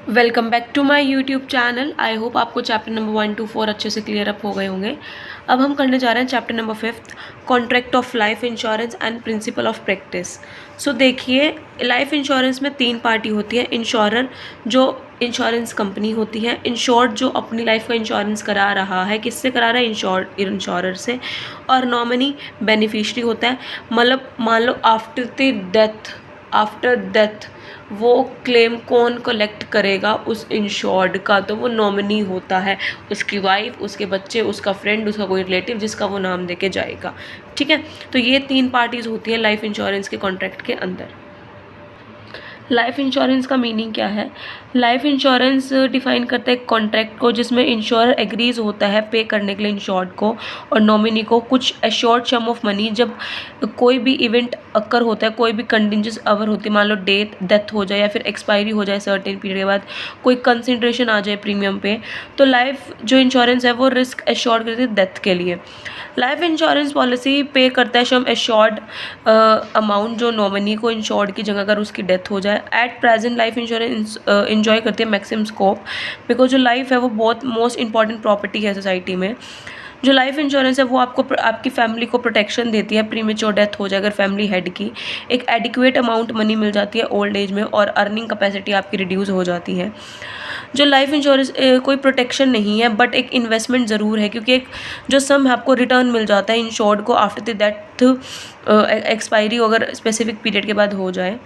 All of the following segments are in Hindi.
Welcome back to my YouTube channel. I hope आपको चैप्टर नंबर 1 to 4 अच्छे से क्लियर अप हो गए होंगे। अब हम करने जा रहे हैं chapter number 5, contract of life insurance and principle of practice. So देखिए, लाइफ इंश्योरेंस में 3 पार्टी होती है। इंश्योरर जो इंश्योरेंस कंपनी होती है, इंश्योर्ड जो अपनी लाइफ का इंश्योरेंस करा रहा है, किससे करा रहा है? इंश्योरर से। और नॉमिनी बेनिफिशरी होता है, मतलब मान लो आफ्टर डेथ वो क्लेम कौन कलेक्ट करेगा उस इंश्योर्ड का, तो वो नॉमिनी होता है, उसकी वाइफ, उसके बच्चे, उसका फ्रेंड, उसका कोई रिलेटिव जिसका वो नाम देके जाएगा। ठीक है, तो ये 3 पार्टीज होती हैं लाइफ इंश्योरेंस के कॉन्ट्रैक्ट के अंदर। लाइफ इंश्योरेंस का मीनिंग क्या है? लाइफ इंश्योरेंस डिफाइन करता है एक कॉन्ट्रैक्ट को जिसमें इंश्योरर एग्रीज होता है पे करने के लिए इंश्योर्ड को और नॉमिनी को कुछ एश्योर्ड सम ऑफ मनी। जब कोई भी इवेंट अकर होता है, कोई भी कंटिजेंस अवर होती है, मान लो डेथ हो जाए या फिर एक्सपायरी हो जाए सर्टेन पीरियड के बाद, कोई कंसिडरेशन आ जाए प्रीमियम पे, तो लाइफ जो इंश्योरेंस है वो रिस्क एश्योर्ड करती है डेथ के लिए। लाइफ इंश्योरेंस पॉलिसी पे करता है सम एश्योर्ड अमाउंट जो नॉमिनी को इंश्योर्ड की जगह अगर उसकी डेथ हो जाए। At present life insurance enjoy करती है मैक्सिमम स्कोप, बिकॉज जो लाइफ है वो बहुत मोस्ट इंपॉर्टेंट प्रॉपर्टी है सोसाइटी में। जो लाइफ इंश्योरेंस है वो आपको आपकी फैमिली को प्रोटेक्शन देती है, प्रीमेच्योर डेथ हो जाए अगर फैमिली हेड की, एक एडिक्वेट अमाउंट मनी मिल जाती है ओल्ड एज में और अर्निंग कैपेसिटी आपकी रिड्यूस हो जाती है। जो लाइफ इंश्योरेंस कोई प्रोटेक्शन नहीं है बट एक इन्वेस्टमेंट ज़रूर है, क्योंकि एक जो सम है आपको रिटर्न मिल जाता है इंश्योर्ड को आफ्टर द डेथ, एक्सपायरी अगर स्पेसिफिक पीरियड के बाद हो जाए।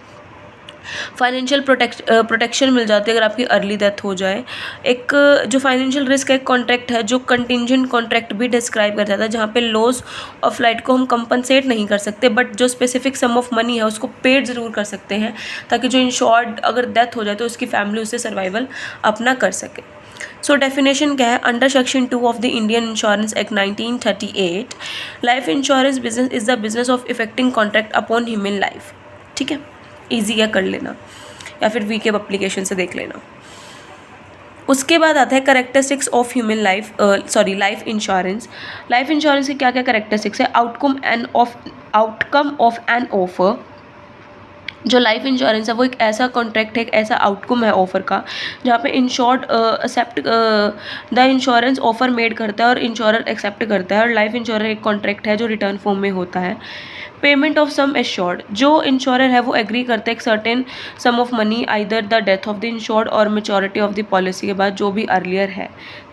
फाइनेंशियल प्रोटेक्शन मिल जाती है अगर आपकी अर्ली डेथ हो जाए। एक जो फाइनेंशियल रिस्क एक कॉन्ट्रैक्ट है जो कंटिंजेंट कॉन्ट्रैक्ट भी डिस्क्राइब कर जाता है, जहाँ पे लॉस ऑफ लाइफ को हम कंपनसेट नहीं कर सकते बट जो स्पेसिफिक सम ऑफ मनी है उसको पेड ज़रूर कर सकते हैं, ताकि जो इंश्योर्ड अगर डेथ हो जाए तो उसकी फैमिली उससे सर्वाइवल अपना कर सके। सो डेफिनेशन क्या है? Under section 2 of the Indian insurance act 1938, life insurance business is the business of effecting contract upon human life. ठीक है, ईजी है, कर लेना या फिर वी के एप्लीकेशन से देख लेना। उसके बाद आता है characteristics of human life life insurance. Life insurance के क्या क्या करेक्टरिस्टिक्स है? Outcome of an offer. जो लाइफ इंश्योरेंस है वो एक ऐसा कॉन्ट्रैक्ट है, एक ऐसा आउटकम है ऑफर का, जहाँ पे insured accept the insurance offer made करता है और इंश्योरर एक्सेप्ट करता है। और लाइफ इंश्योरर एक कॉन्ट्रैक्ट है जो रिटर्न फॉर्म में होता है। पेमेंट ऑफ सम एश्योर्ड, जो इंश्योरर है वो एग्री करता है एक certain some of money either the death of the insured और मेच्योरिटी ऑफ द पॉलिसी के बाद, जो भी अर्लियर है।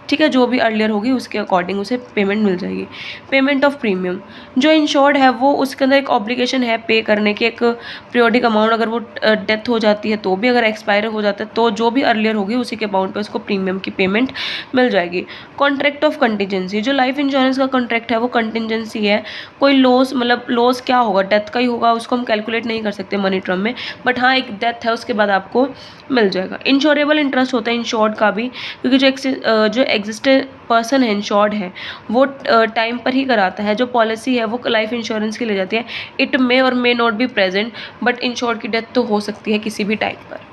ठीक है, जो भी अर्लियर होगी उसके अकॉर्डिंग उसे पेमेंट मिल जाएगी। पेमेंट ऑफ प्रीमियम, जो इंश्योर्ड है वो उसके अंदर एक ऑब्लिगेशन है पे करने की, एक पीरियोडिक अमाउंट, अगर वो डेथ हो जाती है तो भी, अगर एक्सपायर हो जाता है तो जो भी अर्लियर होगी उसी के अमाउंट पे उसको प्रीमियम की पेमेंट मिल जाएगी। कॉन्ट्रैक्ट ऑफ कंटिजेंसी, जो लाइफ इंश्योरेंस का कॉन्ट्रैक्ट है वो कंटिजेंसी है। कोई लॉस, मतलब लॉस क्या होगा? डेथ का ही होगा, उसको हम कैलकुलेट नहीं कर सकते मनी टर्म में, बट हाँ एक डेथ है उसके बाद आपको मिल जाएगा। इंश्योरेबल इंटरेस्ट होता है इंश्योर्ड का भी, क्योंकि जो एग्जिस्टेड पर्सन है इंश्योर्ड है वो टाइम पर ही कराता है। जो पॉलिसी है वो लाइफ इंश्योरेंस की ले जाती है। इट मे और may not be present, but insured की डेथ तो हो सकती है किसी भी टाइम पर।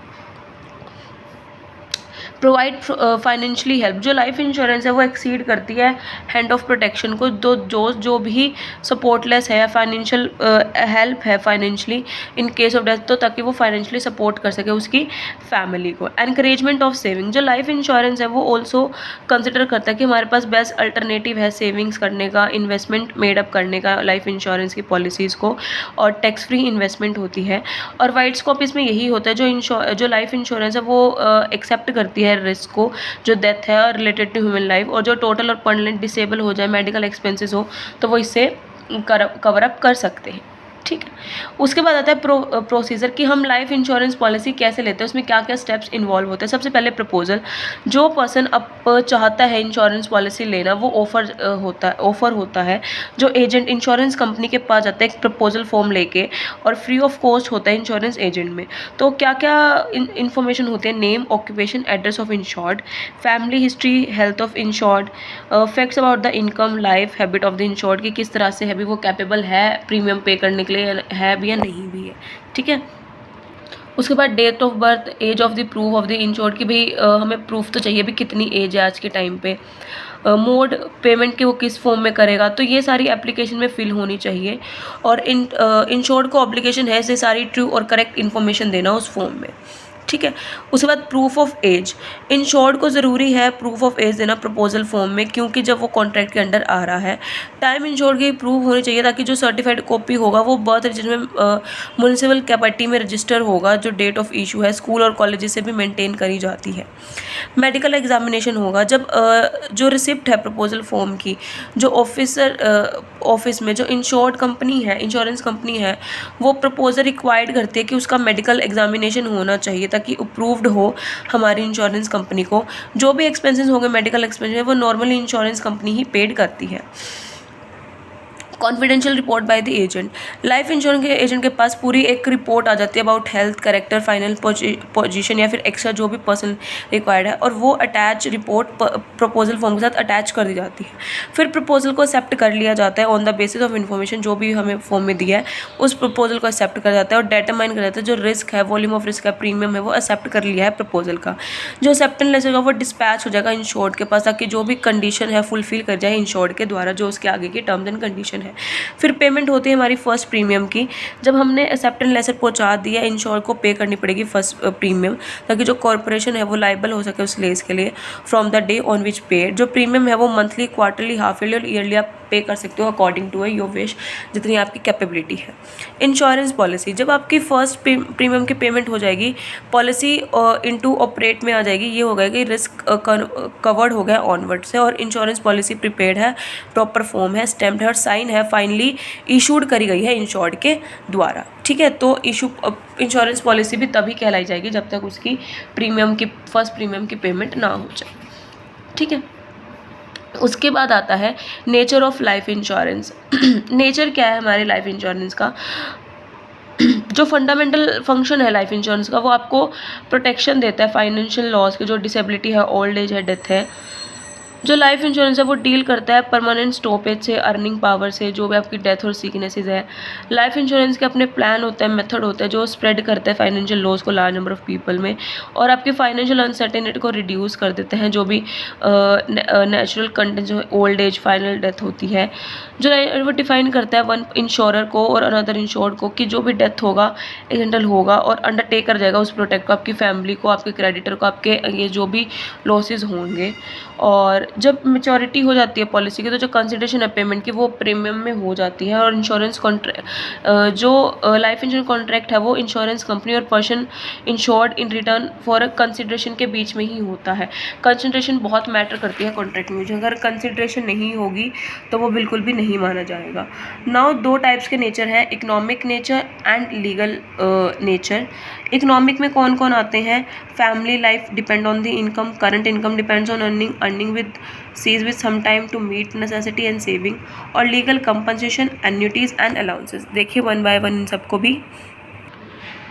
प्रोवाइड फाइनेंशियली हेल्प, जो लाइफ इंश्योरेंस है वो एक्सीड करती है हैंड ऑफ प्रोटेक्शन को। जो भी सपोर्टलेस है, फाइनेंशियल हेल्प है financially in case of death, तो ताकि वो फाइनेंशियली सपोर्ट कर सके उसकी फैमिली को। एनकरेजमेंट ऑफ सेविंग, जो लाइफ इंश्योरेंस है वो ऑल्सो कंसिडर करता है कि हमारे पास बेस्ट अल्टरनेटिव है सेविंग्स करने का, इन्वेस्टमेंट मेडअप करने का लाइफ इंश्योरेंस की पॉलिसीज़ को, और टैक्स फ्री इन्वेस्टमेंट होती है। और वाइड स्कोप इसमें यही होता है, जो लाइफ इंश्योरेंस है वो एक्सेप्ट करती है रिस्क को, जो डेथ है रिलेटेड टू ह्यूमन लाइफ, और जो टोटल और परमानेंट डिसेबल हो जाए, मेडिकल एक्सपेंसेस हो, तो वो इससे कवर अप कर सकते हैं। ठीक है, उसके बाद आता है प्रोसीजर कि हम लाइफ इंश्योरेंस पॉलिसी कैसे लेते हैं, उसमें क्या क्या स्टेप्स इन्वॉल्व होते हैं। सबसे पहले प्रपोजल, जो पर्सन अब चाहता है इंश्योरेंस पॉलिसी लेना वो ऑफर होता है, जो एजेंट इंश्योरेंस कंपनी के पास जाता है एक प्रपोजल फॉर्म लेके, और फ्री ऑफ कॉस्ट होता है इंश्योरेंस एजेंट में। तो क्या क्या इन्फॉर्मेशन होते हैं? Name, occupation, address of insured, family history, health of insured, facts about the income, life habit of the insured की किस तरह से है भी वो कैपेबल है प्रीमियम पे करने के लिए, है भी या नहीं भी है। ठीक है, उसके बाद date of birth, age of the proof of the insured की भी हमें प्रूफ तो चाहिए भी कितनी एज है आज के टाइम पे। मोड पेमेंट के वो किस फॉर्म में करेगा, तो ये सारी एप्लीकेशन में फिल होनी चाहिए। और इंश्योर्ड को ऑब्लिगेशन है से सारी ट्रू और करेक्ट इन्फॉर्मेशन देना उस फॉर्म में। ठीक है। उसके बाद प्रूफ ऑफ एज, इंश्योर्ड को ज़रूरी है प्रूफ ऑफ एज देना प्रपोजल फॉर्म में, क्योंकि जब वो कॉन्ट्रैक्ट के अंडर आ रहा है टाइम इंश्योर्ड की प्रूफ होनी चाहिए, ताकि जो सर्टिफाइड कॉपी होगा वो बर्थ रजिस्टर में म्यूनिसिपल कैपिटी में रजिस्टर होगा, जो डेट ऑफ इशू है स्कूल और कॉलेज से भी मेंटेन करी जाती है। मेडिकल एग्जामिनेशन होगा जब जो रिसिप्ट है प्रपोजल फॉर्म की, जो ऑफिस में जो इंश्योर्ड कंपनी है, इंश्योरेंस कंपनी है, वो प्रपोजल रिक्वायर्ड करती है कि उसका मेडिकल एग्जामिनेशन होना चाहिए, ताकि अप्रूव्ड हो हमारी इंश्योरेंस कंपनी को। जो भी एक्सपेंसेस होंगे मेडिकल एक्सपेंसेस वो नॉर्मली इंश्योरेंस कंपनी ही पेड करती है। Confidential report by the agent, life insurance के एजेंट के पास पूरी एक रिपोर्ट आ जाती है about health, character, final position या फिर एक्स्ट्रा जो भी पर्सन रिक्वायर्ड है, और वो अटैच रिपोर्ट प्रपोजल फॉर्म के साथ अटैच कर दी जाती है। फिर प्रपोजल को एक्सेप्ट कर लिया जाता है on the basis of information जो भी हमें फॉर्म में दिया है, उस प्रपोजल को एक्सेप्ट कर जाता है और डिटरमाइन कर जाता है जो रिस्क है, वॉल्यूम ऑफ रिस्क है, प्रीमियम है, वो एक्सेप्ट कर लिया है प्रपोजल का। जो एक्सेप्टेंस लेटर होगा वो डिस्पैच हो जाएगा इंश्योर्ड के पास, ताकि जो भी कंडीशन है फुलफिल कर जाए इंश्योर्ड के द्वारा, जो उसके आगे की टर्म्स एंड कंडीशन है। फिर पेमेंट होती है हमारी फर्स्ट प्रीमियम की, जब हमने एक्सेप्टेंस लेटर पहुंचा दिया इंश्योर को पे करनी पड़ेगी फर्स्ट प्रीमियम, ताकि जो कॉर्पोरेशन है वो लाइबल हो सके उस लेस के लिए from the day on which paid. जो प्रीमियम है वो मंथली, क्वार्टरली, हाफ ईयरली और ईयरली आप पे कर सकते हो अकॉर्डिंग टू योर विश, जितनी आपकी कैपेबिलिटी है। इंश्योरेंस पॉलिसी, जब आपकी फर्स्ट प्रीमियम की पेमेंट हो जाएगी, पॉलिसी इनटू ऑपरेट में आ जाएगी, ये हो गया कि रिस्क कवर्ड हो गया ऑनवर्ड से, और इंश्योरेंस पॉलिसी प्रिपेयर्ड है, प्रॉपर फॉर्म है, स्टैम्प्ड है और साइन है, फाइनली इशूड करी गई है इंश्योर्ड के द्वारा। ठीक है, तो इंश्योरेंस पॉलिसी भी तभी कहलाई जाएगी जब तक उसकी फर्स्ट प्रीमियम की पेमेंट ना हो जाए। ठीक है, उसके बाद आता है nature of life insurance. Nature क्या है हमारे लाइफ इंश्योरेंस का? जो फंडामेंटल फंक्शन है लाइफ इंश्योरेंस का, वो आपको प्रोटेक्शन देता है फाइनेंशियल लॉस के, जो डिसेबिलिटी है, ओल्ड एज है, डेथ है। जो लाइफ इंश्योरेंस है वो डील करता है परमानेंट स्टॉपेज से, अर्निंग पावर से, जो भी आपकी डेथ और सिकनेसेस है। लाइफ इंश्योरेंस के अपने प्लान होते हैं, मेथड होता है, जो स्प्रेड करता है फाइनेंशियल लॉस को लार्ज नंबर ऑफ पीपल में, और आपकी फाइनेंशियल अनसर्टेनिटी को रिड्यूस कर देते हैं, जो भी नेचुरल कंटेंट जो ओल्ड एज, फाइनल डेथ होती है। जो वो डिफाइन करता है वन इंश्योरर को और अनदर इंश्योर्ड को, कि जो भी डेथ होगा, एक्सीडेंटल होगा और अंडरटेक कर जाएगा उस प्रोटेक्ट को, आपकी फैमिली को, आपके क्रेडिटर को, आपके ये जो भी लॉसेज होंगे। और जब मेचोरिटी हो जाती है पॉलिसी की, तो जो कंसिडरेशन है पेमेंट की वो प्रीमियम में हो जाती है, और इंश्योरेंस कॉन्ट्रैक्ट जो लाइफ इंश्योरेंस कॉन्ट्रैक्ट है वो इंश्योरेंस कंपनी और person insured in return for a consideration के बीच में ही होता है। कंसिडरेशन बहुत मैटर करती है कॉन्ट्रैक्ट में, जो अगर कंसिडरेशन नहीं होगी तो वो बिल्कुल भी नहीं माना जाएगा। नाउ दो टाइप्स के नेचर है, economic nature and legal nature. Economic में कौन कौन आते हैं? Family life depend on the income, current income depends on earning with cease with some time to meet necessity and saving, और legal compensation, annuities and allowances. देखिए वन बाय वन इन सबको भी।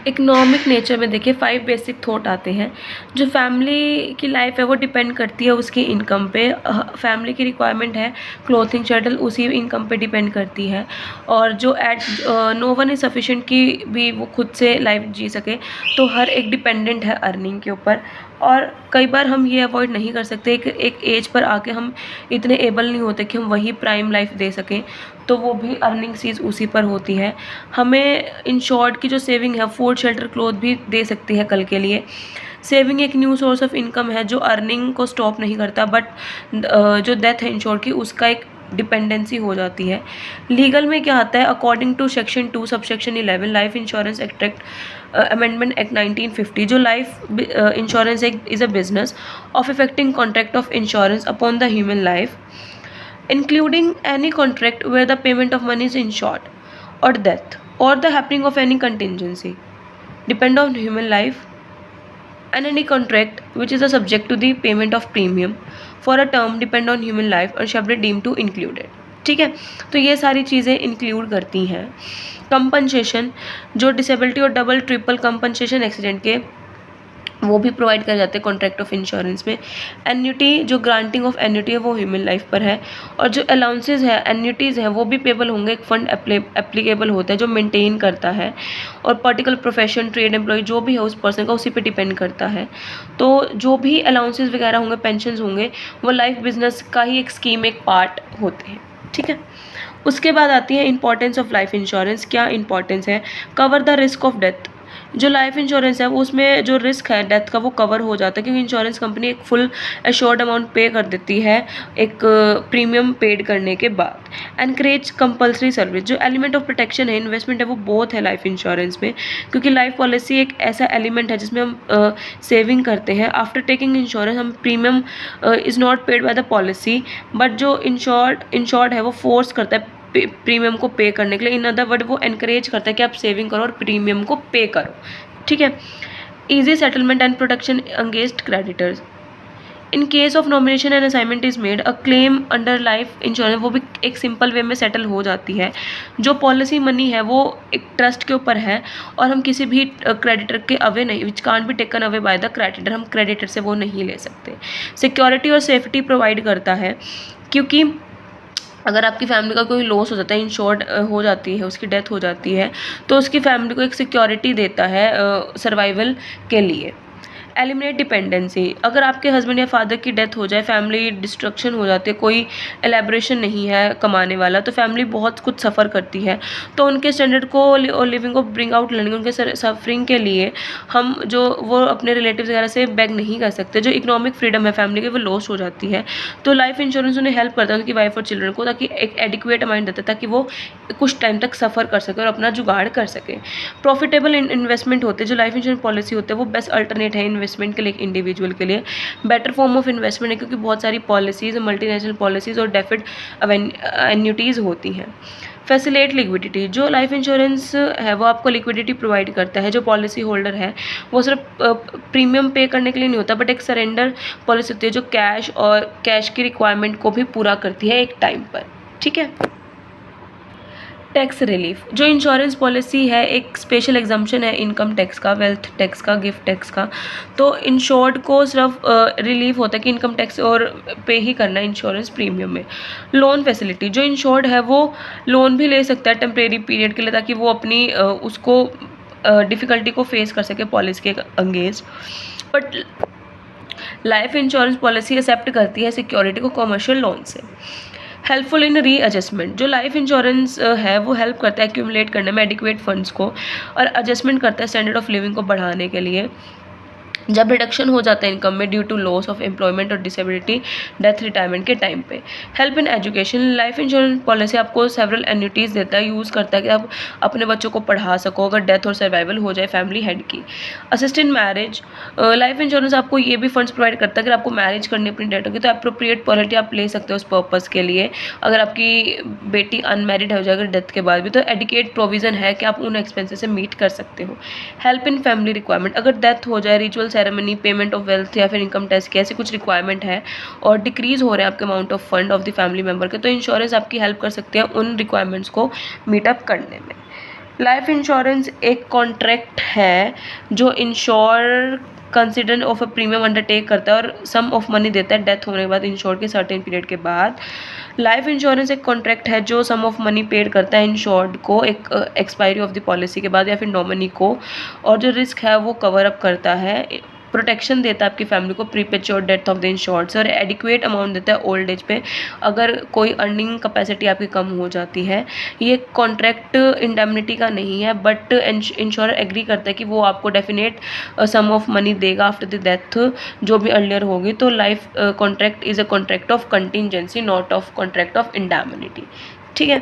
इकोनॉमिक नेचर में देखिए 5 बेसिक थॉट आते हैं। जो फैमिली की लाइफ है वो डिपेंड करती है उसकी इनकम पे। फैमिली की रिक्वायरमेंट है क्लोथिंग, शेल्टर, उसी इनकम पे डिपेंड करती है। और जो नो वन इज़ सफिशिएंट कि भी वो खुद से लाइफ जी सके, तो हर एक डिपेंडेंट है अर्निंग के ऊपर। और कई बार हम ये अवॉइड नहीं कर सकते, एक एज पर आके हम इतने एबल नहीं होते कि हम वही प्राइम लाइफ दे सकें, तो वो भी अर्निंग चीज़ उसी पर होती है। हमें इंश्योर्ड की जो सेविंग है, फूड, शेल्टर, क्लोथ भी दे सकती है कल के लिए। सेविंग एक न्यू सोर्स ऑफ इनकम है जो अर्निंग को स्टॉप नहीं करता, बट जो डेथ है इंश्योर्ड की उसका एक डिपेंडेंसी हो जाती है। लीगल में क्या आता है? According to section 2 subsection 11 life insurance act amendment act 1950, जो life insurance act is a business of effecting contract of insurance upon the human life, including any contract where the payment of money is insured or death or the happening of any contingency depend on human life, and any contract which is a subject to the payment of premium for a term depend on human life or shall be deemed to included। ठीक है, तो ये सारी चीज़ें इंक्लूड करती हैं। कंपनसेशन, जो डिसेबिलिटी और डबल ट्रिपल कंपनसेशन एक्सीडेंट के वो भी प्रोवाइड कर जाते हैं कॉन्ट्रैक्ट ऑफ इंश्योरेंस में। एन्युटी, जो ग्रांटिंग ऑफ एन्युटी है वो ह्यूमन लाइफ पर है। और जो अलाउंसेज है, एन्युटीज़ हैं, वो भी पेबल होंगे, एक फंड एप्लीकेबल होता है जो मेंटेन करता है। और पर्टिकुलर प्रोफेशन, ट्रेड, एम्प्लॉय जो भी है उस पर्सन का, उसी पे डिपेंड करता है। तो जो भी अलाउंसेज वगैरह होंगे, पेंशन होंगे, वो लाइफ बिजनेस का ही एक स्कीम, एक पार्ट होते हैं। ठीक है, उसके बाद आती है इंपॉर्टेंस ऑफ लाइफ इंश्योरेंस। क्या इंपॉर्टेंस है? Cover the risk of death, जो लाइफ इंश्योरेंस है वो उसमें जो रिस्क है डेथ का वो कवर हो जाता है, क्योंकि इंश्योरेंस कंपनी एक फुल एश्योर्ड अमाउंट पे कर देती है एक प्रीमियम पेड करने के बाद। एनकरेज कंपल्सरी सर्विस, जो एलिमेंट ऑफ प्रोटेक्शन है, इन्वेस्टमेंट है, वो बहुत है लाइफ इंश्योरेंस में, क्योंकि लाइफ पॉलिसी एक ऐसा एलिमेंट है जिसमें हम सेविंग करते हैं। आफ्टर टेकिंग इंश्योरेंस हम premium is not paid by the policy, but जो इंश्योर्ड है वो फोर्स करता है प्रीमियम को पे करने के लिए। इन अदर वर्ड वो एनकरेज करता है कि आप सेविंग करो और प्रीमियम को पे करो, ठीक है। Easy settlement and protection against creditors, in case of nomination and assignment is made a claim under life insurance, वो भी एक सिंपल वे में सेटल हो जाती है। जो पॉलिसी मनी है वो एक ट्रस्ट के ऊपर है और हम किसी भी क्रेडिटर के अवे नहीं, which can't be taken away by the creditor, हम क्रेडिटर से वो नहीं ले सकते। सिक्योरिटी और सेफ्टी प्रोवाइड करता है, क्योंकि अगर आपकी फैमिली का कोई लॉस हो जाता है, इंश्योर्ड हो जाती है, उसकी डेथ हो जाती है, तो उसकी फैमिली को एक सिक्योरिटी देता है सर्वाइवल के लिए। एलिमिनेट डिपेंडेंसी, अगर आपके हस्बैंड या फादर की डेथ हो जाए, फैमिली डिस्ट्रक्शन हो जाती है, कोई एलेब्रेशन नहीं है कमाने वाला, तो फैमिली बहुत कुछ सफ़र करती है। तो उनके स्टैंडर्ड को और लिविंग को ब्रिंग आउट लर्निंग, उनके सफरिंग के लिए हम जो वो अपने रिलेटिव्स वगैरह से बैग नहीं कर सकते। जो इकोनॉमिक फ्रीडम है फैमिली की वो लॉस हो जाती है। तो लाइफ इंश्योरेंस उन्हें हेल्प करता है उनकी वाइफ और चिल्ड्रन को, ताकि एक एडिक्वेट अमाउंट देता है ताकि वो कुछ टाइम तक सफ़र कर सके और अपना जुगाड़ कर सके। प्रॉफिटेबल इन्वेस्टमेंट होते हैं, जो लाइफ इंश्योरेंस पॉलिसी होते हैं वो बेस्ट अल्टरनेट है इन्वेस्टमेंट के लिए, एक इंडिविजुअल के लिए बेटर फॉर्म ऑफ इन्वेस्टमेंट है, क्योंकि बहुत सारी पॉलिसीज़, मल्टीनेशनल पॉलिसीज़ और डेफिड एन्यूटीज़ होती हैं। फैसिलेट लिक्विडिटी, जो लाइफ इंश्योरेंस है वो आपको लिक्विडिटी प्रोवाइड करता है। जो पॉलिसी होल्डर है वो सिर्फ प्रीमियम पे करने के लिए नहीं होता, बट एक सरेंडर पॉलिसी होती है जो कैश की रिक्वायरमेंट को भी पूरा करती है एक टाइम पर, ठीक है। टैक्स रिलीफ, जो इंश्योरेंस पॉलिसी है एक स्पेशल एग्जाम्पशन है इनकम टैक्स का, वेल्थ टैक्स का, गिफ्ट टैक्स का। तो इंश्योर्ड को सिर्फ रिलीफ होता है कि इनकम टैक्स और पे ही करना है इंश्योरेंस प्रीमियम में। लोन फैसिलिटी, जो इंश्योर्ड है वो लोन भी ले सकता है टेम्परेरी पीरियड के लिए, ताकि वो अपनी उसको डिफ़िकल्टी को फेस कर सके पॉलिसी के against. But life insurance policy accept करती है सिक्योरिटी को कमर्शियल लोन से। हेल्पफुल इन री एडजस्टमेंट, जो लाइफ इंश्योरेंस है वो हेल्प करता है एक्यूमुलेट करने में एडिक्वेट फंड्स को, और एडजस्टमेंट करता है स्टैंडर्ड ऑफ लिविंग को बढ़ाने के लिए। जब रिडक्शन हो जाता है इनकम में due to loss of employment और डिसेबिलिटी, डेथ, रिटायरमेंट के टाइम पे। Help in education, life insurance policy आपको सेवरल एन्युटीज़ देता है, यूज़ करता है कि आप अपने बच्चों को पढ़ा सको अगर डेथ और सर्वाइवल हो जाए फैमिली हेड की। Assist in marriage, life insurance आपको ये भी फंड्स प्रोवाइड करता है अगर आपको मैरिज करनी अपनी डेथ होगी तो अप्रोप्रिएट पॉलिसी आप ले सकते हो उस पर्पज़ के लिए। अगर आपकी बेटी अनमैरिड हो जाएगी डेथ के बाद भी, तो एडिकेट प्रोविज़न है कि आप उन एक्सपेंसेस से मीट कर सकते हो। हेल्प इन फैमिली रिक्वायरमेंट, अगर डेथ हो जाए, ritual ceremony, payment of wealth या फिर इनकम टैक्स की ऐसी कुछ रिक्वायरमेंट है और डिक्रीज हो रहे हैं आपके amount of fund of the family member के, तो इंश्योरेंस आपकी हेल्प कर सकते हैं उन रिक्वायरमेंट्स को मीटअप करने में। लाइफ इंश्योरेंस एक कॉन्ट्रैक्ट है जो ensure consider of a premium undertake करता है और सम ऑफ मनी देता है डेथ होने के बाद इंश्योर के सर्टेन पीरियड के बाद। लाइफ इंश्योरेंस एक कॉन्ट्रैक्ट है जो सम ऑफ मनी पेड करता है इंश्योर्ड को एक एक्सपायरी ऑफ द पॉलिसी के बाद या फिर नॉमिनी को, और जो रिस्क है वो कवर अप करता है, प्रोटेक्शन देता है आपकी फैमिली को premature death of the insured से, और एडिक्वेट अमाउंट देता है ओल्ड एज पे अगर कोई अर्निंग कैपेसिटी आपकी कम हो जाती है। ये कॉन्ट्रैक्ट इंडेमनिटी का नहीं है, बट इंश्योरर एग्री करता है कि वो आपको डेफिनेट सम ऑफ मनी देगा आफ्टर द डेथ जो भी अर्लियर होगी। तो life contract is a contract of contingency, not of contract of indemnity, ठीक है।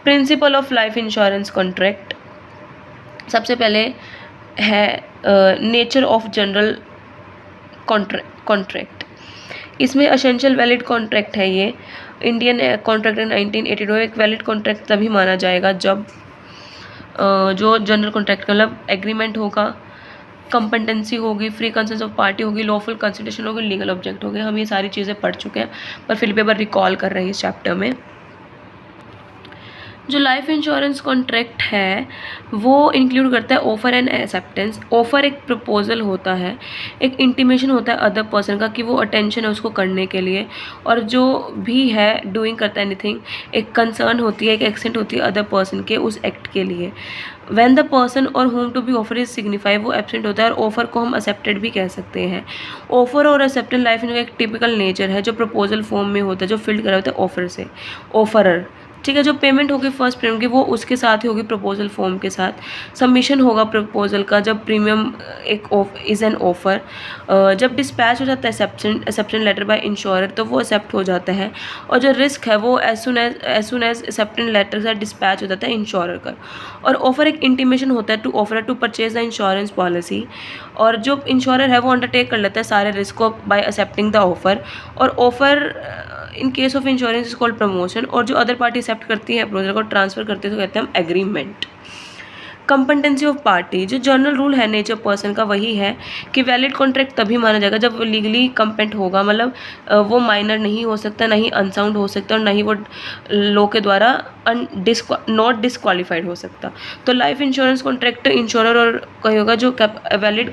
Principle of life insurance contract, सबसे पहले है नेचर ऑफ जनरल कॉन्ट्रैक्ट, इसमें एसेंशियल वैलिड कॉन्ट्रैक्ट है। ये इंडियन कॉन्ट्रैक्ट 1982 एक वैलिड कॉन्ट्रैक्ट तभी माना जाएगा जब जो जनरल कॉन्ट्रैक्ट का मतलब एग्रीमेंट होगा, कंपटेंसी होगी, फ्री कंसेंट ऑफ पार्टी होगी, लॉफुल कंसिडरेशन होगी, लीगल ऑब्जेक्ट होगी। हम ये सारी चीज़ें पढ़ चुके हैं पर फिर भी एक बार रिकॉल कर रहे हैं इस चैप्टर में। जो लाइफ इंश्योरेंस कॉन्ट्रैक्ट है वो इंक्लूड करता है ऑफर एंड एक्सेप्टेंस। ऑफर एक प्रपोजल होता है, एक इंटीमेशन होता है अदर पर्सन का कि वो अटेंशन है उसको करने के लिए, और जो भी है डूइंग करता है एनीथिंग, एक कंसर्न होती है, एक एक्सेंट होती है अदर पर्सन के उस एक्ट के लिए। व्हेन द पर्सन और whom to be offer is signify, वो एब्सेंट होता है, और ऑफर को हम एक्सेप्टेड भी कह सकते हैं। ऑफर और एक्सेप्टेंस लाइफ में एक टिपिकल नेचर है जो प्रपोजल फॉर्म में होता है, जो फिल्ड करा होता है ऑफर से, ऑफरर ठीक है। जो पेमेंट होगी फर्स्ट प्रीमियम की वो उसके साथ ही होगी प्रपोजल फॉर्म के साथ। सबमिशन होगा प्रपोजल का जब प्रीमियम इज़ एन ऑफर। जब डिस्पैच हो जाता है एक्सेप्टेंस लेटर बाय इंश्योरर तो वो एक्सेप्ट हो जाता है। और जो रिस्क है वो as soon as acceptance letter से डिस्पैच हो जाता है इंश्योरर का। और ऑफर एक इंटीमेशन होता है to offer to purchase the insurance policy. और जो इंश्योरर है वो अंडरटेक कर लेता है सारे रिस्क को बाय एक्सेप्टिंग द ऑफर। और offer in case of insurance is called promotion. और जो अदर पार्टी एक्सेप्ट करती है प्रपोजल को ट्रांसफर करती है तो कहते हैं हम एग्रीमेंट। कंपटेंसी ऑफ पार्टी, जो जनरल रूल है नेचर पर्सन का वही है कि वैलिड कॉन्ट्रैक्ट तभी माना जाएगा जब वो लीगली कंपेटेंट होगा। मतलब वो माइनर नहीं हो सकता, ना ही अनसाउंड हो सकता, और ना ही वो लॉ के द्वारा नॉट डिसक्वालीफाइड हो सकता। तो लाइफ इंश्योरेंस कॉन्ट्रैक्ट इंश्योरर और कहीं होगा जो वैलिड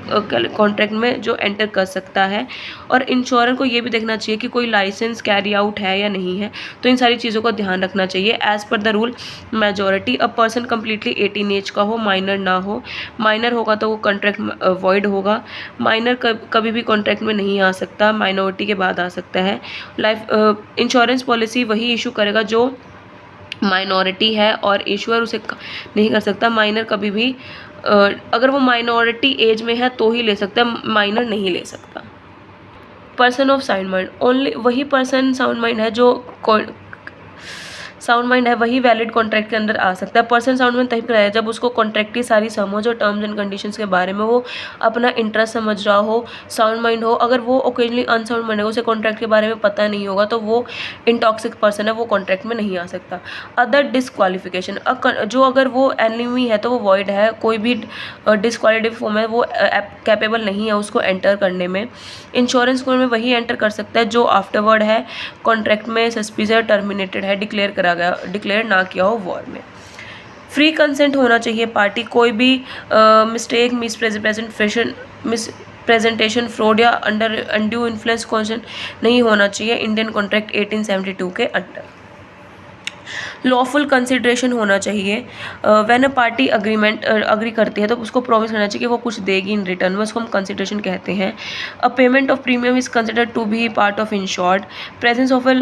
कॉन्ट्रैक्ट में जो एंटर कर सकता है। और इंश्योरर को ये भी देखना चाहिए कि कोई लाइसेंस कैरी आउट है या नहीं है। तो इन सारी चीज़ों का ध्यान रखना चाहिए। As per the rule majority a person completely 18 age का हो, माइनर ना हो। माइनर होगा तो वो कॉन्ट्रैक्ट वॉइड होगा। माइनर कभी भी कॉन्ट्रैक्ट में नहीं आ सकता, माइनॉरिटी के बाद आ सकता है। लाइफ इंश्योरेंस पॉलिसी वही इशू करेगा जो माइनॉरिटी है, और इशूअर उसे नहीं कर सकता। माइनर कभी भी अगर वो माइनॉरिटी एज में है तो ही ले सकता है, माइनर नहीं ले सकता। Person of sound mind, only वही पर्सन साउंड माइंड है जो साउंड माइंड है वही वैलिड कॉन्ट्रैक्ट के अंदर आ सकता है। पर्सन साउंड माइंड तभी कराया जब उसको कॉन्ट्रैक्ट की सारी समझ और टर्म्स एंड कंडीशंस के बारे में वो अपना इंटरेस्ट समझ रहा हो, साउंड माइंड हो। अगर वो ओकेजनली अनसाउंड माइंड है, उसे कॉन्ट्रैक्ट के बारे में पता नहीं होगा, तो वो इंटॉक्सिक पर्सन है, वो कॉन्ट्रैक्ट में नहीं आ सकता। अदर डिसक्वालिफिकेशन, जो अगर वो एनिमी है तो वो वॉइड है, कोई भी डिसक्वालिफाइड फॉर्म है वो कैपेबल नहीं है उसको एंटर करने में। इंश्योरेंस कोड में वही एंटर कर सकता है जो आफ्टरवर्ड है कॉन्ट्रैक्ट में सस्पेंड टर्मिनेटेड है, डिक्लेयर ना किया हो वॉर में। फ्री कंसेंट होना चाहिए पार्टी, कोई भी मिस्टेक मिसप्रेजेंटेशन फ्रॉड या अंडर अनड्यू इन्फ्लुएंस कॉन्सेंट नहीं होना चाहिए इंडियन कॉन्ट्रैक्ट 1872 के अंडर। लॉफुल कंसिडरेशन होना चाहिए। व्हेन अ पार्टी अग्री करती है तो उसको प्रॉमिस करना चाहिए कि वो कुछ देगी इन रिटर्न में, उसको हम कंसिडरेशन कहते हैं। A payment of premium is considered to be part of insured. Presence of a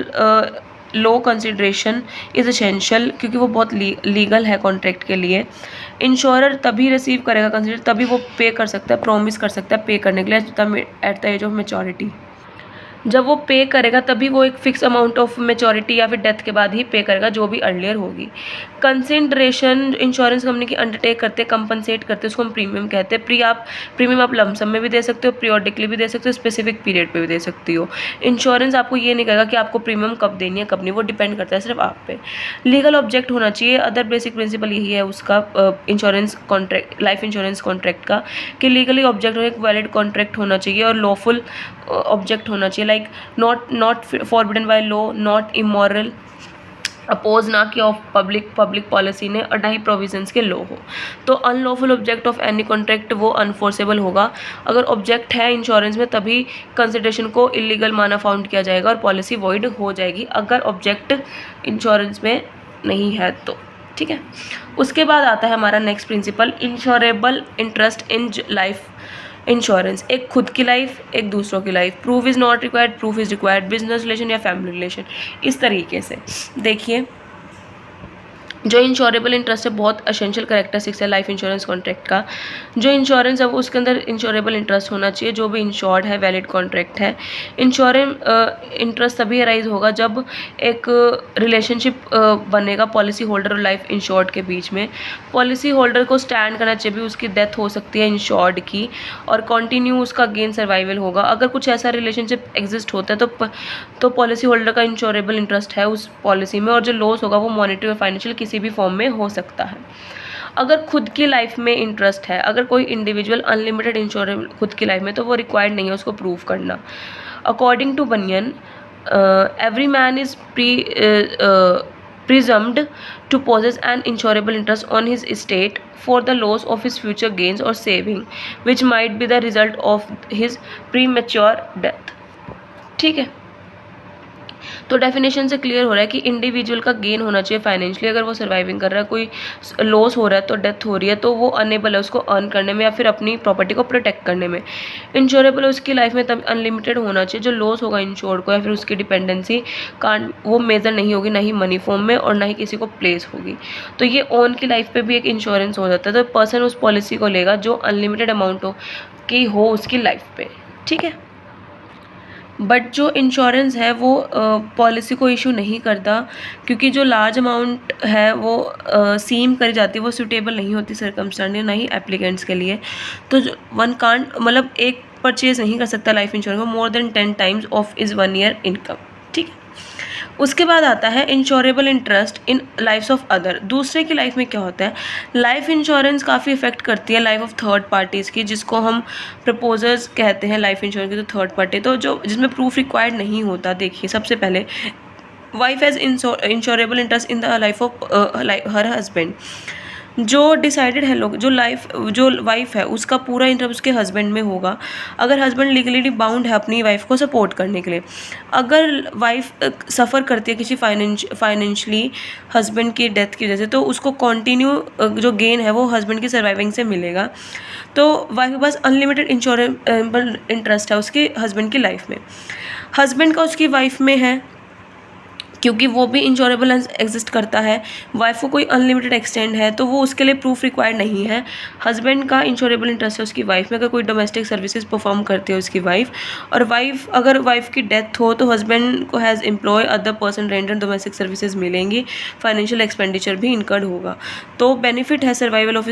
low consideration is essential, क्योंकि वो बहुत लीगल है कॉन्ट्रैक्ट के लिए। इंश्योरर तभी रिसीव करेगा कंसिडर, तभी वो पे कर सकता है, प्रॉमिस कर सकता है पे करने के लिए at the age of maturity. जब वो पे करेगा तभी वो एक फिक्स अमाउंट ऑफ मेच्योरिटी या फिर डेथ के बाद ही पे करेगा, जो भी अर्लियर होगी। कंसिडरेशन इंश्योरेंस कंपनी की अंडरटेक करते कंपनसेट करते उसको हम प्रीमियम कहते हैं। प्रीमियम आप लमसम में भी दे सकते हो, पीरियोडिकली भी दे सकते हो, स्पेसिफिक पीरियड पे भी दे सकती हो। इंश्योरेंस आपको ये नहीं कहेगा कि आपको प्रीमियम कब देनी है कब नहीं, वो डिपेंड करता है सिर्फ आप पे। लीगल ऑब्जेक्ट होना चाहिए। अदर बेसिक प्रिंसिपल यही है उसका insurance contract, life insurance contract का, कि लीगली ऑब्जेक्ट एक वैलिड कॉन्ट्रैक्ट होना चाहिए और लॉफुल ऑब्जेक्ट होना चाहिए। Like not forbidden by law, not immoral, oppose ना कि ऑफ पब्लिक पॉलिसी ने, और ना ही प्रोविजंस के लॉ हो। तो unlawful object of any contract वो अनफोर्सेबल होगा। अगर ऑब्जेक्ट है इंश्योरेंस में तभी कंसिडरेशन को इलीगल माना फाउंड किया जाएगा और पॉलिसी वॉइड हो जाएगी, अगर ऑब्जेक्ट इंश्योरेंस में नहीं है तो। ठीक है। उसके बाद आता है हमारा next principle, insurable interest in life insurance. एक खुद की लाइफ, एक दूसरों की life. Proof is not required, proof is required. Business relation या फैमिली रिलेशन, इस तरीके से देखिए। जो इंश्योरेबल इंटरेस्ट है बहुत एसेंशियल कैरेक्टरिस्टिक्स है लाइफ इंश्योरेंस कॉन्ट्रैक्ट का। जो इंश्योरेंस है वो उसके अंदर इंश्योरेबल इंटरेस्ट होना चाहिए, जो भी इंश्योर्ड है, वैलिड कॉन्ट्रैक्ट है। इंटरेस्ट तभी अराइज होगा जब एक रिलेशनशिप बनेगा पॉलिसी होल्डर और लाइफ इंश्योर्ड के बीच में। पॉलिसी होल्डर को स्टैंड करना चाहिए, भी उसकी डेथ हो सकती है इंश्योर्ड की, और कंटिन्यू उसका गेन सर्वाइवल होगा। अगर कुछ ऐसा रिलेशनशिप एग्जिस्ट होता है तो पॉलिसी होल्डर का इंश्योरेबल इंटरेस्ट है उस पॉलिसी में, और जो लॉस होगा वो मॉनेटरी और फाइनेंशियल किसी भी फॉर्म में हो सकता है। अगर खुद की लाइफ में इंटरेस्ट है, अगर कोई इंडिविजुअल अनलिमिटेड इंश्योरेबल खुद की लाइफ में, तो वो रिक्वायर्ड नहीं है उसको प्रूव करना। According to Bunyan, every man is presumed to possess an insurable interest on his estate for the loss of his future gains or saving which might be the result of his premature death। ठीक है। तो डेफिनेशन से क्लियर हो रहा है कि इंडिविजुअल का गेन होना चाहिए फाइनेंशियली, अगर वो सर्वाइविंग कर रहा है, कोई लॉस हो रहा है तो डेथ हो रही है तो वो अनेबल है उसको अर्न करने में या फिर अपनी प्रॉपर्टी को प्रोटेक्ट करने में। इंश्योरेबल है उसकी लाइफ में तब अनलिमिटेड होना चाहिए, जो लॉस होगा इंश्योर्ड को या फिर उसकी डिपेंडेंसी कांट वो मेजर नहीं होगी, ना ही मनी फॉर्म में और ना ही किसी को प्लेस होगी। तो ये ओन की लाइफ पे भी एक इंश्योरेंस हो जाता है, तो पर्सन उस पॉलिसी को लेगा जो अनलिमिटेड अमाउंट हो उसकी लाइफ पे, ठीक है। बट जो इंश्योरेंस है वो पॉलिसी को इशू नहीं करता, क्योंकि जो लार्ज अमाउंट है वो सीम करी जाती है, वो सूटेबल नहीं होती सर्कमस्टेंस ना ही एप्लीकेंट्स के लिए। तो वन कांट मतलब एक परचेज नहीं कर सकता लाइफ इंश्योरेंस को more than 10 times of is 1 year income, ठीक है। उसके बाद आता है insurable interest in lifes of other. दूसरे की लाइफ में क्या होता है, लाइफ इंश्योरेंस काफ़ी इफेक्ट करती है लाइफ ऑफ थर्ड पार्टीज़ की, जिसको हम प्रपोजर्स कहते हैं लाइफ इंश्योरेंस की। तो थर्ड पार्टी तो जो जिसमें प्रूफ रिक्वायर्ड नहीं होता। देखिए सबसे पहले wife has insurable interest in the life of her husband. जो डिसाइडेड है लोग, जो वाइफ है उसका पूरा इंटरेस्ट उसके हस्बैंड में होगा, अगर हस्बैंड लीगली बाउंड है अपनी वाइफ को सपोर्ट करने के लिए। अगर वाइफ सफ़र करती है किसी फाइनेंशियली हस्बैंड की डेथ की वजह से, तो उसको कंटिन्यू जो गेन है वो हस्बैंड की सर्वाइविंग से मिलेगा। तो वाइफ के पास अनलिमिटेड इंश्योरेबल इंटरेस्ट है उसके हस्बैंड की लाइफ में। हस्बैंड का उसकी वाइफ में है क्योंकि वो भी इंश्योरेबल एग्जिस्ट करता है। वाइफ को कोई अनलिमिटेड एक्सटेंड है तो वो उसके लिए प्रूफ रिक्वायर्ड नहीं है। हस्बैंड का इंश्योरेबल इंटरेस्ट है उसकी वाइफ में, अगर कोई डोमेस्टिक सर्विसेज परफॉर्म करती है उसकी वाइफ। और अगर वाइफ की डेथ हो तो हस्बैंड को has employ other person render domestic services मिलेंगी, फाइनेंशियल एक्सपेंडिचर भी इनकर्ड होगा। तो बेनिफिट है सर्वाइवल ऑफ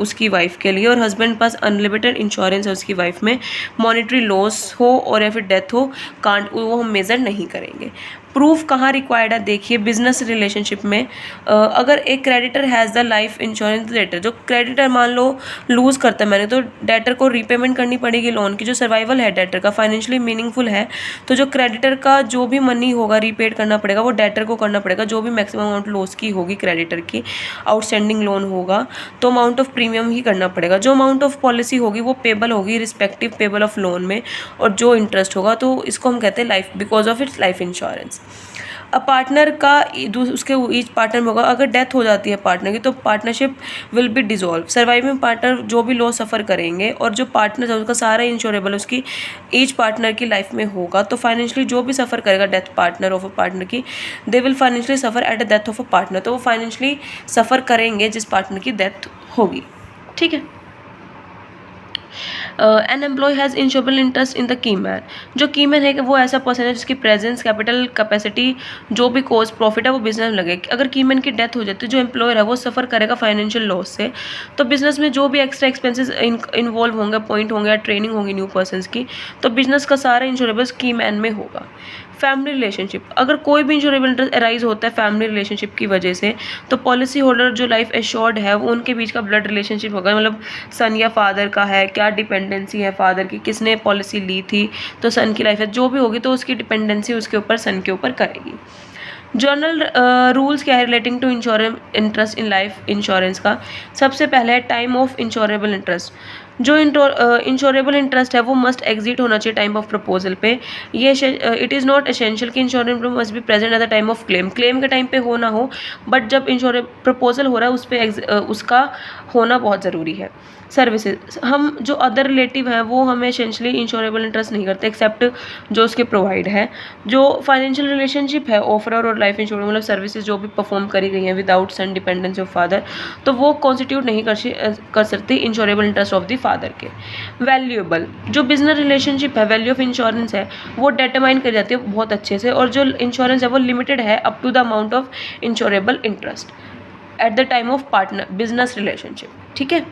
उसकी वाइफ के लिए। और हस्बैंड पास अनलिमिटेड इंश्योरेंस है उसकी वाइफ में, मॉनिटरी लॉस हो और या फिर डेथ हो वो हम मेजर नहीं करेंगे। प्रूफ कहाँ रिक्वायर्ड है, देखिए बिजनेस रिलेशनशिप में अगर एक creditor has the life insurance debtor, जो क्रेडिटर मान लो लूज़ करता है मैंने, तो डेटर को रीपेमेंट करनी पड़ेगी लोन की। जो सर्वाइवल है डेटर का फाइनेंशियली मीनिंगफुल है, तो जो क्रेडिटर का जो भी मनी होगा रीपेड करना पड़ेगा वो डेटर को करना पड़ेगा। जो भी मैक्सिमम अमाउंट लॉस की होगी क्रेडिटर की, आउटस्टैंडिंग लोन होगा तो अमाउंट ऑफ प्रीमियम ही करना पड़ेगा। जो अमाउंट ऑफ पॉलिसी होगी वो पेबल होगी रिस्पेक्टिव पेबल ऑफ लोन में, और जो इंटरेस्ट होगा तो इसको हम कहते हैं life because of its life insurance. Partner का उसके ईच पार्टनर में होगा, अगर डेथ हो जाती है पार्टनर की तो partnership will be dissolve. Surviving partner जो भी लॉस सफ़र करेंगे और जो पार्टनर है उसका सारा इंश्योरेबल उसकी ईच पार्टनर की लाइफ में होगा। तो फाइनेंशियली जो भी सफ़र करेगा death partner of a partner की, they will financially suffer at the death of a partner. तो वो फाइनेंशियली सफ़र करेंगे जिस पार्टनर की डेथ होगी, ठीक है। An employ has insurable interest in the key man. जो की मैन है कि वो ऐसा पर्सन है जिसकी प्रेजेंस, कैपिटल, कैपेसिटी, जो भी कॉज प्रॉफिट है वो बिजनेस में लगे। अगर की मैन की डेथ हो जाती है जो एम्प्लॉयर है वो सफ़र करेगा फाइनेंशियल लॉस से। तो बिजनेस में जो भी एक्स्ट्रा एक्सपेंसेस इन्वॉल्व होंगे, पॉइंट होंगे या ट्रेनिंग होगी न्यू पर्सनस की, तो बिजनेस का सारा इंश्योरेबल की मैन में होगा। फैमिली रिलेशनशिप, अगर कोई भी इंश्योरेबल इंटरेस्ट अराइज होता है फैमिली रिलेशनशिप की वजह से, तो पॉलिसी होल्डर जो लाइफ एश्योर्ड है वो उनके बीच का ब्लड रिलेशनशिप होगा। मतलब सन या फादर का है, क्या डिपेंडेंसी है फादर की, किसने पॉलिसी ली थी, तो सन की लाइफ है, जो भी होगी तो उसकी डिपेंडेंसी उसके ऊपर सन के ऊपर करेगी। जर्नल रूल्स क्या है relating to interest in life insurance का। सबसे पहले है टाइम ऑफ इंश्योरेबल इंटरेस्ट। जो इंश्योरेबल इंटरेस्ट है वो मस्ट एग्जिट होना चाहिए टाइम ऑफ प्रपोजल पे। ये इट इज़ नॉट एसेंशियल कि insurance must be present at the time of claim के टाइम पे हो ना हो, बट जब प्रपोजल हो रहा है उस पर उसका होना बहुत ज़रूरी है। सर्विसेज, हम जो अदर रिलेटिव हैं वो हमें एसेंशियली इंश्योरेबल इंटरेस्ट नहीं करते एक्सेप्ट जो उसके प्रोवाइड है। जो फाइनेंशियल रिलेशनशिप है ऑफरर और लाइफ इंश्योरेंस मतलब सर्विसेज जो भी परफॉर्म करी गई हैं without son dependence of father, तो वो कॉन्स्टिट्यूट नहीं कर सकती insurable interest of the father के। वैल्यूएबल, जो बिजनेस रिलेशनशिप है वैल्यू ऑफ इंश्योरेंस है वो डिटरमाइन कर जाती है बहुत अच्छे से, और जो इंश्योरेंस है वो लिमिटेड है up to the amount of insurable interest at the time of partner business relationship, ठीक है।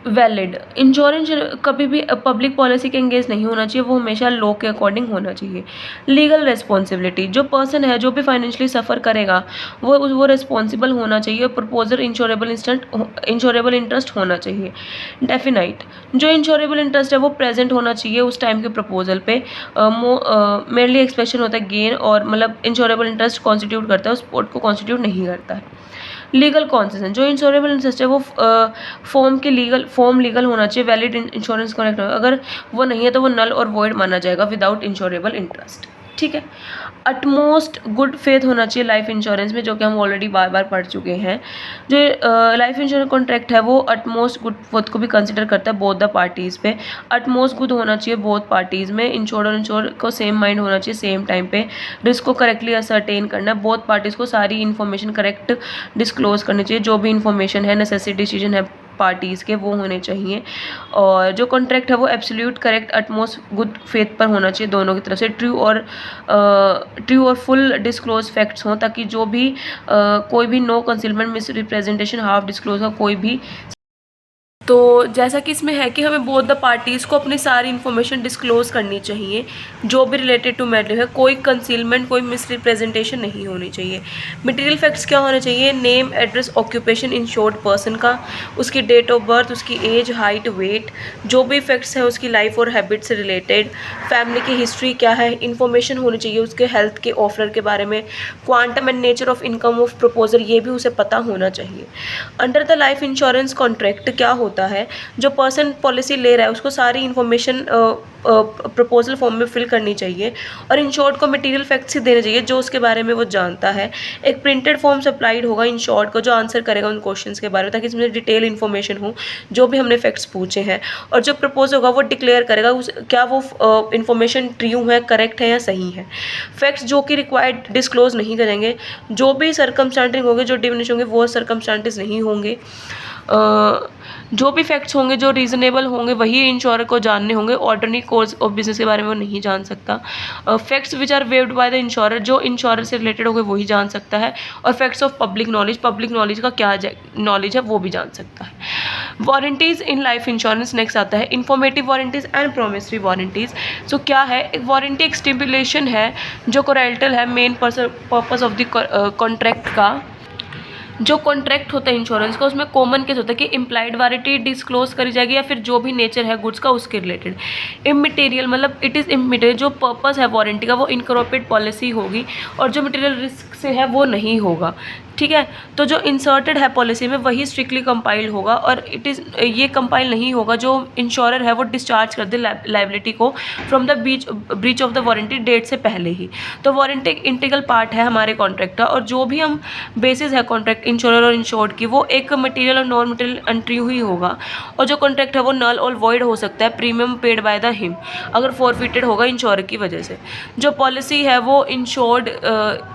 वैलिड, इंश्योरेंस कभी भी पब्लिक पॉलिसी के एंगेज नहीं होना चाहिए, वो हमेशा लॉ के अकॉर्डिंग होना चाहिए। लीगल रिस्पॉन्सिबिलिटी, जो पर्सन है जो भी फाइनेंशियली सफ़र करेगा वो रिस्पॉन्सिबल होना चाहिए। प्रपोजर इंश्योरेबल इंटरेस्ट होना चाहिए। डेफिनाइट, जो इंश्योरेबल इंटरेस्ट है वो प्रेजेंट होना चाहिए उस टाइम के प्रपोजल पे। मेरली एक्सप्रेशन होता है गेन, और मतलब इंश्योरेबल इंटरेस्ट कॉन्स्टिट्यूट करता है, उस पोर्ट को कॉन्स्टिट्यूट नहीं करता है। लीगल कॉन्सेशन, जो इंश्योरेबल इंटरेस्ट है वो फॉर्म लीगल होना चाहिए, वैलिड इंश्योरेंस करेक्ट होगा। अगर वो नहीं है तो वो नल और वॉइड माना जाएगा विदाउट इंश्योरेबल इंटरेस्ट। ठीक है। अटमोस्ट गुड फेथ होना चाहिए लाइफ इंश्योरेंस में, जो कि हम ऑलरेडी बार बार पढ़ चुके हैं। जो लाइफ इंश्योरेंस कॉन्ट्रैक्ट है वो अटमोस्ट गुड फेथ को भी कंसिडर करता है बोथ द पार्टीज़ पे। अटमोस्ट गुड होना चाहिए बोथ पार्टीज़ में, इंश्योर्ड और इंश्योर को सेम माइंड होना चाहिए सेम टाइम पे, रिस्क को करेक्टली असरटेन करना है, बोथ पार्टीज़ को सारी इन्फॉर्मेशन करेक्ट डिस्क्लोज करनी चाहिए, जो भी इन्फॉर्मेशन है नेसेसरी डिसीजन है पार्टीज़ के वो होने चाहिए। और जो कॉन्ट्रैक्ट है वो absolute correct utmost good faith पर होना चाहिए दोनों की तरफ से, ट्रू और फुल डिस्क्लोज फैक्ट्स हों, ताकि जो भी कोई भी no concealment, misrepresentation, half disclose का कोई भी। तो जैसा कि इसमें है कि हमें बोथ द पार्टीज़ को अपनी सारी इन्फॉर्मेशन डिस्क्लोज करनी चाहिए जो भी रिलेटेड टू मैटर है, कोई कंसीलमेंट, कोई मिसरिप्रेजेंटेशन नहीं होनी चाहिए। मटेरियल फैक्ट्स क्या होने चाहिए? Name, address, occupation insured person का, उसकी डेट ऑफ बर्थ, उसकी एज, हाइट, वेट, जो भी फैक्ट्स हैं उसकी लाइफ और हैबिट से रिलेटेड, फैमिली की हिस्ट्री क्या है, इन्फॉर्मेशन होनी चाहिए उसके हेल्थ के ऑफर के बारे में, quantum and nature of income of proposer ये भी उसे पता होना चाहिए। Under the life insurance contract क्या होता है? जो पर्सन पॉलिसी ले रहा है उसको सारी इन्फॉर्मेशन प्रपोजल फॉर्म में फिल करनी चाहिए और इंश्योर्ड को मटेरियल फैक्ट्स ही देने चाहिए जो उसके बारे में वो जानता है। एक प्रिंटेड फॉर्म सप्लाइड होगा इंश्योर्ड को जो आंसर करेगा उन क्वेश्चंस के बारे में, ताकि इसमें डिटेल इन्फॉर्मेशन हो जो भी हमने फैक्ट्स पूछे हैं। और जो प्रपोज होगा वो डिक्लेयर करेगा क्या वो इन्फॉर्मेशन ट्रू है, करेक्ट है या सही है। फैक्ट्स जो कि रिक्वायर्ड डिस्क्लोज नहीं करेंगे, जो भी सर्कमस्टांटिस होंगे, जो डिमिनिश होंगे वो सर्कमस्टांटिस नहीं होंगे। जो भी फैक्ट्स होंगे जो रीजनेबल होंगे वही इंश्योरर को जानने होंगे, ऑर्डिनरी कोर्स ऑफ बिजनेस के बारे में वो नहीं जान सकता। Facts which are waived by the insurer, जो इंश्योरर से रिलेटेड होंगे वही जान सकता है। और फैक्ट्स ऑफ पब्लिक नॉलेज का क्या नॉलेज है वो भी जान सकता है। Warranties in life insurance next आता है, informative warranties and promissory warranties. So क्या है? एक वारंटी एक स्टिपुलेशन है जो कोरैलेटरल है main purpose of the contract का। जो कॉन्ट्रैक्ट होता है इंश्योरेंस का उसमें कॉमन केस होता है कि इम्प्लाइड वारंटी डिस्क्लोज करी जाएगी या फिर जो भी नेचर है गुड्स का उसके रिलेटेड। इमटेरियल मतलब इट इज़ इमटेरियल, जो पर्पस है वारंटी का वो इनकॉर्पोरेट पॉलिसी होगी और जो मटेरियल रिस्क से है वो नहीं होगा। ठीक है, तो जो इंसर्टेड है पॉलिसी में वही स्ट्रिक्टली कंपाइल होगा और ये कंपाइल नहीं होगा जो इंश्योरर है वो डिस्चार्ज कर दे लाइबिलिटी को from the breach of the warranty date से पहले ही। तो वारंटी एक इंटीग्रल पार्ट है हमारे कॉन्ट्रैक्ट का और जो भी हम बेसिस है कॉन्ट्रैक्ट इंश्योरर और इंश्योर्ड की वो एक मटेरियल और नॉन मटेरियल अनट्रू ही होगा। और जो कॉन्ट्रैक्ट है वो नल और वॉइड हो सकता है premium paid by the him अगर फॉरफिटेड होगा इंश्योरर की वजह से। जो पॉलिसी है वो इंश्योर्ड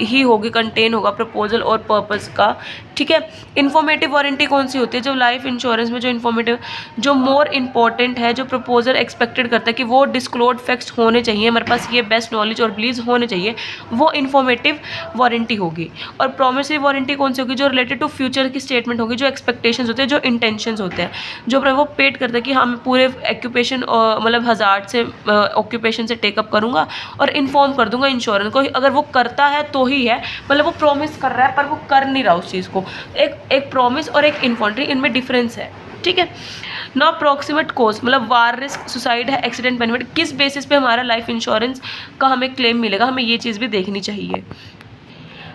ही होगी, कंटेन होगा प्रपोजल और पर्पस का। ठीक है, इन्फॉर्मेटिव वारंटी कौन सी होती है? जो लाइफ इंश्योरेंस में जो इन्फॉर्मेटिव जो मोर इंपॉर्टेंट है, जो प्रपोजल एक्सपेक्टेड करता है कि वो डिस्क्लोज फैक्ट्स होने चाहिए, हमारे पास ये बेस्ट नॉलेज और बिलीव्स होने चाहिए, वो इन्फॉर्मेटिव वारंटी होगी। और प्रोमिसरी वारंटी कौन सी होगी? जो रिलेटेड टू फ्यूचर की स्टेटमेंट होगी, जो एक्सपेक्टेशंस होते हैं, जो इंटेंशंस होते हैं, जो वो पेड करता है कि हम पूरे ऑक्यूपेशन मतलब हज़ार से ऑक्यूपेशन से टेकअप करूँगा और इन्फॉर्म कर दूंगा इंश्योरेंस को। अगर वो करता है तो ही है, मतलब वो प्रॉमिस कर रहा है पर वो कर नहीं रहा उस चीज़ को। एक प्रॉमिस और एक इन्फॉर्मेटरी, इनमें डिफरेंस है। ठीक है ना। अप्रॉक्सीमेट कॉस्ट मतलब वार, रिस्क, सुसाइड है, एक्सीडेंट बेनिफिट, किस बेसिस पे हमारा लाइफ इंश्योरेंस का हमें क्लेम मिलेगा, हमें ये चीज़ भी देखनी चाहिए।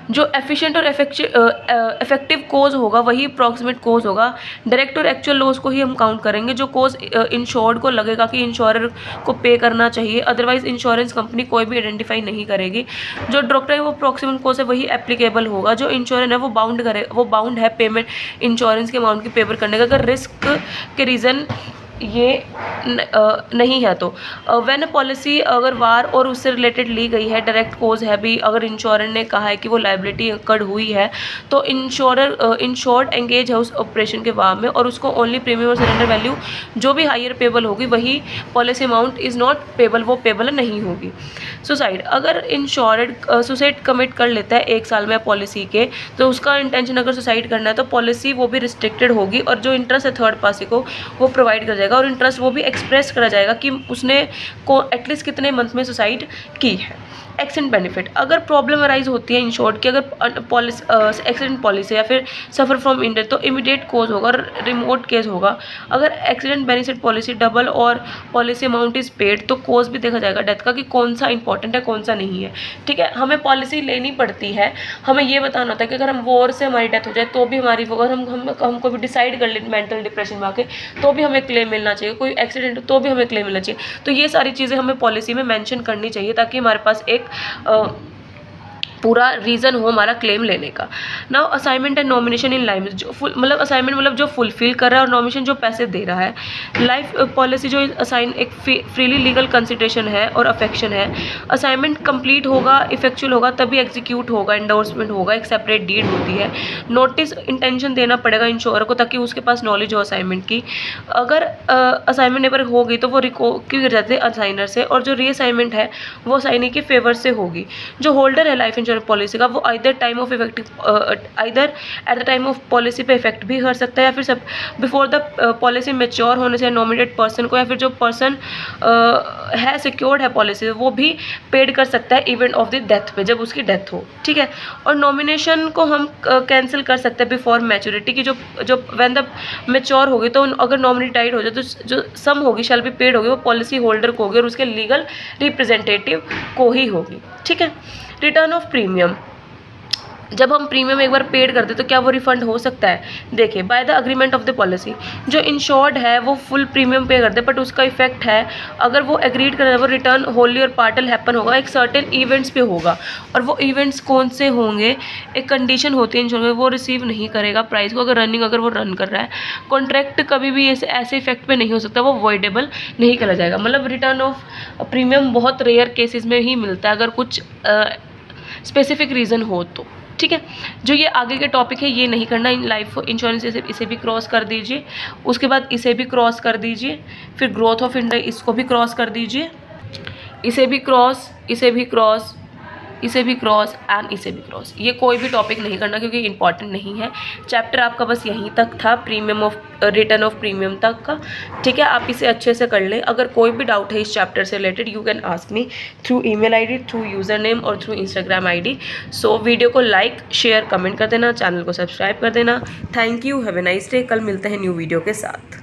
जो एफिशिएंट और इफेक्टिव कोज होगा वही अप्रॉक्सीमेट कोज होगा। डायरेक्ट और एक्चुअल लॉस को ही हम काउंट करेंगे, जो कोज इंश्योर्ड को लगेगा कि इंश्योरर को पे करना चाहिए, अदरवाइज इंश्योरेंस कंपनी कोई भी आइडेंटिफाई नहीं करेगी। जो डॉक्टर है वो अप्रॉक्सीमेट कोज है वही एप्लीकेबल होगा। जो इंश्योरेंस है वो बाउंड है पेमेंट इंश्योरेंस के अमाउंट की पेपर करने का अगर रिस्क के रीज़न ये नहीं है तो। व्हेन पॉलिसी अगर वार और उससे रिलेटेड ली गई है, डायरेक्ट कोज है भी, अगर इंश्योरर ने कहा है कि वो लाइबिलिटी इंकर्ड हुई है तो इंश्योर्ड एंगेज है उस ऑपरेशन के वार में और उसको ओनली प्रीमियम और सरेंडर वैल्यू जो भी हायर पेबल होगी वही policy amount is not payable, वो पेबल नहीं होगी। सुसाइड, अगर इंश्योर्ड सुसाइड कमिट कर लेता है 1 साल में पॉलिसी के तो उसका इंटेंशन अगर सुसाइड करना है तो पॉलिसी वो भी रिस्ट्रिक्टेड होगी और जो इंटरेस्ट है थर्ड पार्टी को वो प्रोवाइड कर जाएगा और इंटरेस्ट वो भी एक्सप्रेस करा जाएगा कि उसने को एटलीस्ट कितने मंथ में सुसाइड की है। एक्सीडेंट बेनिफिट, अगर प्रॉब्लम अराइज होती है इंश्योर्ड की, अगर एक्सीडेंट पॉलिसी या फिर सफ़र फ्रॉम इंजरी तो इमीडिएट कोज होगा और रिमोट केस होगा। अगर एक्सीडेंट बेनिफिट पॉलिसी डबल और पॉलिसी अमाउंट इज पेड तो कोज भी देखा जाएगा डेथ का कि कौन सा इंपॉर्टेंट है कौन सा नहीं है। ठीक है, हमें पॉलिसी लेनी पड़ती है, हमें ये बताना होता है कि अगर हम वॉर से हमारी डेथ हो जाए तो भी हमारी, अगर हम कोई भी डिसाइड कर ले मेंटल डिप्रेशन में आके तो भी हमें क्लेम मिलना चाहिए, कोई एक्सीडेंट हो तो भी हमें क्लेम मिलना चाहिए। तो ये सारी चीज़ें हमें पॉलिसी में मेंशन करनी चाहिए ताकि हमारे पास एक पूरा रीज़न हो हमारा क्लेम लेने का। Now assignment and nomination in life, जो मतलब असाइनमेंट मतलब जो फुलफिल कर रहा है और नॉमिनेशन जो पैसे दे रहा है। लाइफ पॉलिसी जो असाइन एक फ्रीली लीगल कंसिडरेशन है और अफेक्शन है। असाइनमेंट कंप्लीट होगा, इफेक्चुअल होगा तभी एग्जीक्यूट होगा, एंडोर्समेंट होगा, एक सेपरेट डीड होती है। नोटिस इंटेंशन देना पड़ेगा इंश्योर को ताकि उसके पास नॉलेज हो असाइनमेंट की। अगर असाइनमेंट पेपर हो गई तो वो क्यों गिर जाते हैं असाइनर से, और जो रीअसाइनमेंट है वो असाइनी के फेवर से होगी। जो होल्डर है लाइफ इंश्योरेंस पॉलिसी का वो either time of effective either eight the time of policy पे इफेक्ट भी कर सकता है या फिर सब बिफोर द पॉलिसी मेच्योर होने से नॉमिनेटेड पर्सन को, या फिर जो पर्सन है सिक्योर्ड है पॉलिसी वो भी पेड कर सकता है इवेंट ऑफ द डेथ पे, जब उसकी डेथ हो। ठीक है, और नॉमिनेशन को हम कैंसिल कर सकते हैं बिफोर मैच्योरिटी की, जो व्हेन द मेच्योर होगी तो अगर नॉमिनी डाइड हो जाए तो जो सम होगी शैल बी पेड होगी वो पॉलिसी होल्डर को होगी और उसके लीगल रिप्रेजेंटेटिव को ही होगी। ठीक है, रिटर्न ऑफ प्रीमियम, जब हम प्रीमियम एक बार पेड करते तो क्या वो रिफंड हो सकता है? देखिए, by the agreement of the policy, जो इंश्योर्ड है वो फुल प्रीमियम पे करते हैं बट उसका इफेक्ट है अगर वो एग्रीड करता है वो रिटर्न होली और पार्टल हैपन होगा, एक सर्टेन इवेंट्स पे होगा। और वो इवेंट्स कौन से होंगे, एक कंडीशन होती है इंश्योर में, वो रिसीव नहीं करेगा प्राइस को अगर वो रन कर रहा है। कॉन्ट्रैक्ट कभी भी ऐसे इफेक्ट पे नहीं हो सकता, वो वॉइडेबल नहीं करा जाएगा। मतलब रिटर्न ऑफ प्रीमियम बहुत रेयर केसेस में ही मिलता है अगर कुछ स्पेसिफिक रीज़न हो तो। ठीक है, जो ये आगे के टॉपिक है ये नहीं करना, इन लाइफ इंश्योरेंस इसे भी क्रॉस कर दीजिए, उसके बाद इसे भी क्रॉस कर दीजिए, फिर ग्रोथ ऑफ इंडिया इसको भी क्रॉस कर दीजिए, इसे भी क्रॉस, इसे भी क्रॉस, इसे भी क्रॉस एंड इसे भी क्रॉस। ये कोई भी टॉपिक नहीं करना क्योंकि इंपॉर्टेंट नहीं है। चैप्टर आपका बस यहीं तक था, premium of return of premium तक का। ठीक है, आप इसे अच्छे से कर लें। अगर कोई भी डाउट है इस चैप्टर से related you can ask me through email ID, through user name और through Instagram ID. So video को लाइक शेयर कमेंट कर देना, चैनल को सब्सक्राइब कर देना। Thank you, have a nice day. कल मिलते हैं न्यू वीडियो के साथ।